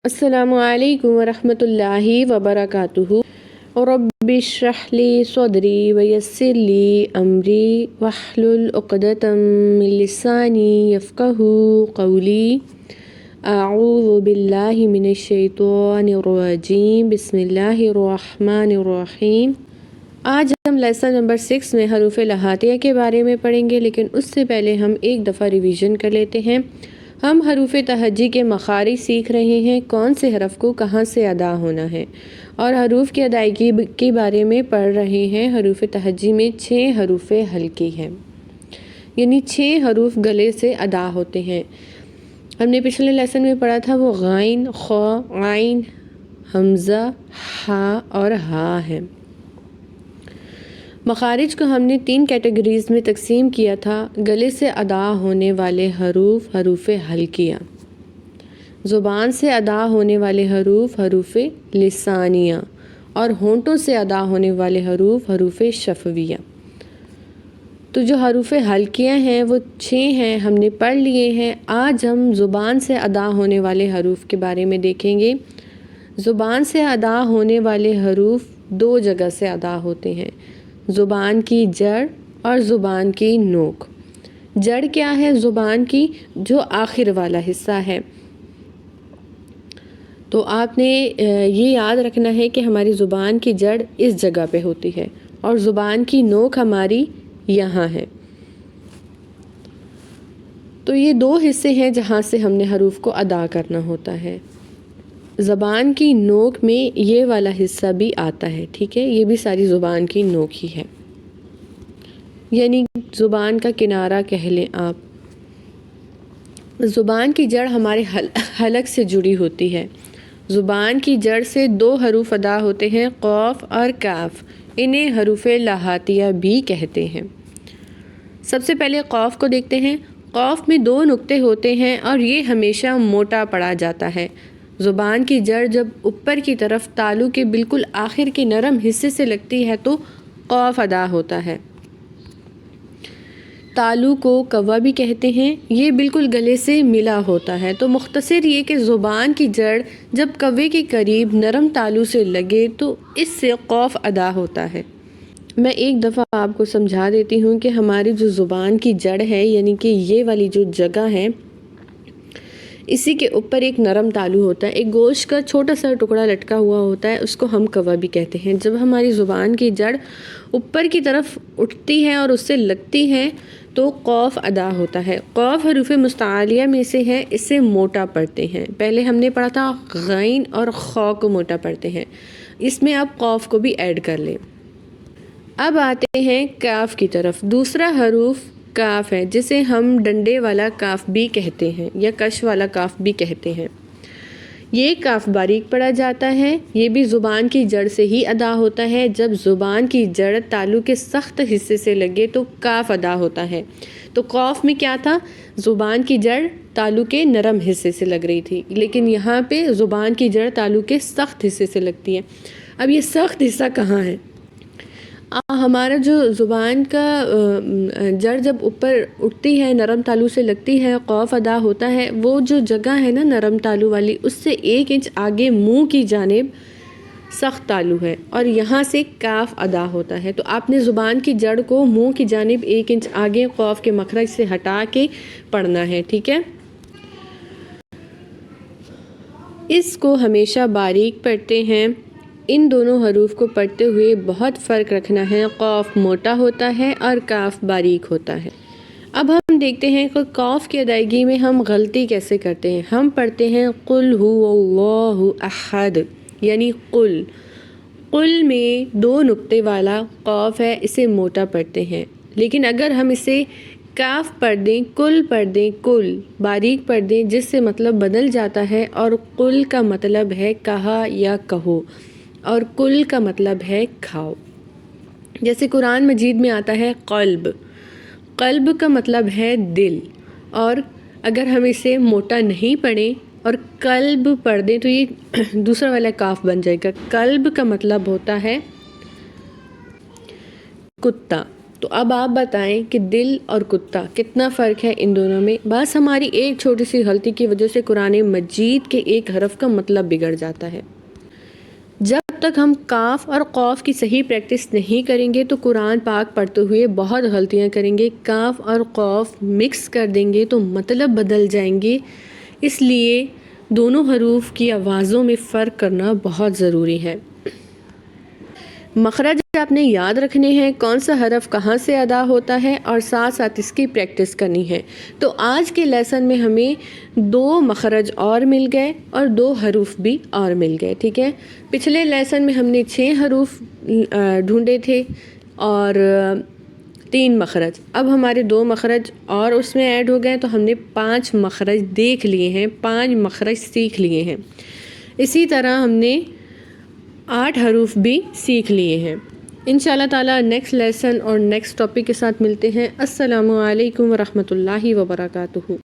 السلام علیکم ورحمۃ اللہ وبرکاتہ۔ رب اشرح لی صدری ویسر لی امری واحلل عقدۃ من لسانی یفقہوا قولی۔ اعوذ باللہ من الشیطان الرجیم، بسم اللہ الرحمن الرحیم۔ آج ہم لیسن نمبر 6 میں حروف لہاتیہ کے بارے میں پڑھیں گے، لیکن اس سے پہلے ہم ایک دفعہ ریویژن کر لیتے ہیں۔ ہم حروف تہجی کے مخارج سیکھ رہے ہیں، کون سے حرف کو کہاں سے ادا ہونا ہے، اور حروف کی ادائیگی کے بارے میں پڑھ رہے ہیں۔ حروف تہجی میں 6 حروف حلقی ہیں، یعنی 6 حروف گلے سے ادا ہوتے ہیں۔ ہم نے پچھلے لیسن میں پڑھا تھا وہ غین، خا، عین، حمزہ، ہا اور ہا ہے۔ مخارج کو ہم نے 3 کیٹیگریز میں تقسیم کیا تھا: گلے سے ادا ہونے والے حروف، حروف حلقیہ; زبان سے ادا ہونے والے حروف، حروف لسانیہ; اور ہونٹوں سے ادا ہونے والے حروف، حروف شفویہ۔ تو جو حروف حلقیہ ہیں وہ 6 ہیں، ہم نے پڑھ لیے ہیں۔ آج ہم زبان سے ادا ہونے والے حروف کے بارے میں دیکھیں گے۔ زبان سے ادا ہونے والے حروف 2 جگہ سے ادا ہوتے ہیں: زبان کی جڑ اور زبان کی نوک۔ جڑ کیا ہے؟ زبان کی جو آخر والا حصہ ہے۔ تو آپ نے یہ یاد رکھنا ہے کہ ہماری زبان کی جڑ اس جگہ پہ ہوتی ہے اور زبان کی نوک ہماری یہاں ہے۔ تو یہ 2 حصے ہیں جہاں سے ہم نے حروف کو ادا کرنا ہوتا ہے۔ زبان کی نوک میں یہ والا حصہ بھی آتا ہے، ٹھیک ہے؟ یہ بھی ساری زبان کی نوک ہی ہے، یعنی زبان کا کنارہ کہہ لیں آپ۔ زبان کی جڑ ہمارے حلق سے جڑی ہوتی ہے۔ زبان کی جڑ سے 2 حروف ادا ہوتے ہیں، قاف اور کاف۔ انہیں حروف لہاتیہ بھی کہتے ہیں۔ سب سے پہلے قاف کو دیکھتے ہیں۔ قاف میں 2 نقطے ہوتے ہیں اور یہ ہمیشہ موٹا پڑا جاتا ہے۔ زبان کی جڑ جب اوپر کی طرف تالو کے بالکل آخر کے نرم حصے سے لگتی ہے تو قاف ادا ہوتا ہے۔ تالو کو کوا بھی کہتے ہیں، یہ بالکل گلے سے ملا ہوتا ہے۔ تو مختصر یہ کہ زبان کی جڑ جب کوے کے قریب نرم تالو سے لگے تو اس سے قاف ادا ہوتا ہے۔ میں ایک دفعہ آپ کو سمجھا دیتی ہوں کہ ہماری جو زبان کی جڑ ہے، یعنی کہ یہ والی جو جگہ ہے، اسی کے اوپر ایک نرم تالو ہوتا ہے، ایک گوشت کا چھوٹا سا ٹکڑا لٹکا ہوا ہوتا ہے، اس کو ہم کوا بھی کہتے ہیں۔ جب ہماری زبان کی جڑ اوپر کی طرف اٹھتی ہے اور اس سے لگتی ہے تو قاف ادا ہوتا ہے۔ قاف حروف مستعلیہ میں سے ہے، اس سے موٹا پڑھتے ہیں۔ پہلے ہم نے پڑھا تھا غین اور خا کو موٹا پڑھتے ہیں، اس میں اب قاف کو بھی ایڈ کر لیں۔ اب آتے ہیں کاف کی طرف۔ دوسرا حروف کاف ہے، جسے ہم ڈنڈے والا کاف بھی کہتے ہیں یا کش والا کاف بھی کہتے ہیں۔ یہ کاف باریک پڑھا جاتا ہے، یہ بھی زبان کی جڑ سے ہی ادا ہوتا ہے۔ جب زبان کی جڑ تالو کے سخت حصے سے لگے تو کاف ادا ہوتا ہے۔ تو قاف میں کیا تھا؟ زبان کی جڑ تالو کے نرم حصے سے لگ رہی تھی، لیکن یہاں پہ زبان کی جڑ تالو کے سخت حصے سے لگتی ہے۔ اب یہ سخت حصہ کہاں ہے؟ ہمارا جو زبان کا جڑ جب اوپر اٹھتی ہے، نرم تالو سے لگتی ہے، قاف ادا ہوتا ہے، وہ جو جگہ ہے نا نرم تالو والی، اس سے 1 انچ آگے منہ کی جانب سخت تالو ہے اور یہاں سے کاف ادا ہوتا ہے۔ تو آپ نے زبان کی جڑ کو منہ کی جانب 1 انچ آگے قاف کے مخرج سے ہٹا کے پڑھنا ہے، ٹھیک ہے؟ اس کو ہمیشہ باریک پڑھتے ہیں۔ ان دونوں حروف کو پڑھتے ہوئے بہت فرق رکھنا ہے، قاف موٹا ہوتا ہے اور کاف باریک ہوتا ہے۔ اب ہم دیکھتے ہیں کہ قاف کی ادائیگی میں ہم غلطی کیسے کرتے ہیں۔ ہم پڑھتے ہیں قل هو اللہ احد، یعنی قل۔ قل میں 2 نقطے والا قاف ہے، اسے موٹا پڑھتے ہیں، لیکن اگر ہم اسے کاف پڑھ دیں، کل پڑھ دیں، کل باریک پڑھ دیں، جس سے مطلب بدل جاتا ہے، اور قل کا مطلب ہے کہا یا کہو، اور کل کا مطلب ہے کھاؤ۔ جیسے قرآن مجید میں آتا ہے قلب، قلب کا مطلب ہے دل، اور اگر ہم اسے موٹا نہیں پڑھیں اور قلب پڑھ دیں تو یہ دوسرا والا کاف بن جائے گا۔ قلب کا مطلب ہوتا ہے کتا، تو اب آپ بتائیں کہ دل اور کتا کتنا فرق ہے ان دونوں میں. بس ہماری ایک چھوٹی سی غلطی کی وجہ سے قرآن مجید کے ایک حرف کا مطلب بگڑ جاتا ہے. جب تک ہم کاف اور قوف کی صحیح پریکٹس نہیں کریں گے تو قرآن پاک پڑھتے ہوئے بہت غلطیاں کریں گے. کاف اور قوف مکس کر دیں گے تو مطلب بدل جائیں گے. اس لیے دونوں حروف کی آوازوں میں فرق کرنا بہت ضروری ہے. مخرج آپ نے یاد رکھنے ہیں، کون سا حرف کہاں سے ادا ہوتا ہے، اور ساتھ ساتھ اس کی پریکٹس کرنی ہے. تو آج کے لیسن میں ہمیں 2 مخرج اور مل گئے اور 2 حروف بھی اور مل گئے. ٹھیک ہے، پچھلے لیسن میں ہم نے 6 حروف ڈھونڈے تھے اور 3 مخرج. اب ہمارے 2 مخرج اور اس میں ایڈ ہو گئے تو ہم نے 5 مخرج دیکھ لیے ہیں، 5 مخرج سیکھ لیے ہیں. اسی طرح ہم نے 8 حروف بھی سیکھ لیے ہیں. انشاءاللہ تعالیٰ نیکسٹ لیسن اور نیکسٹ ٹاپک کے ساتھ ملتے ہیں. السلام علیکم ورحمۃ اللہ وبرکاتہ.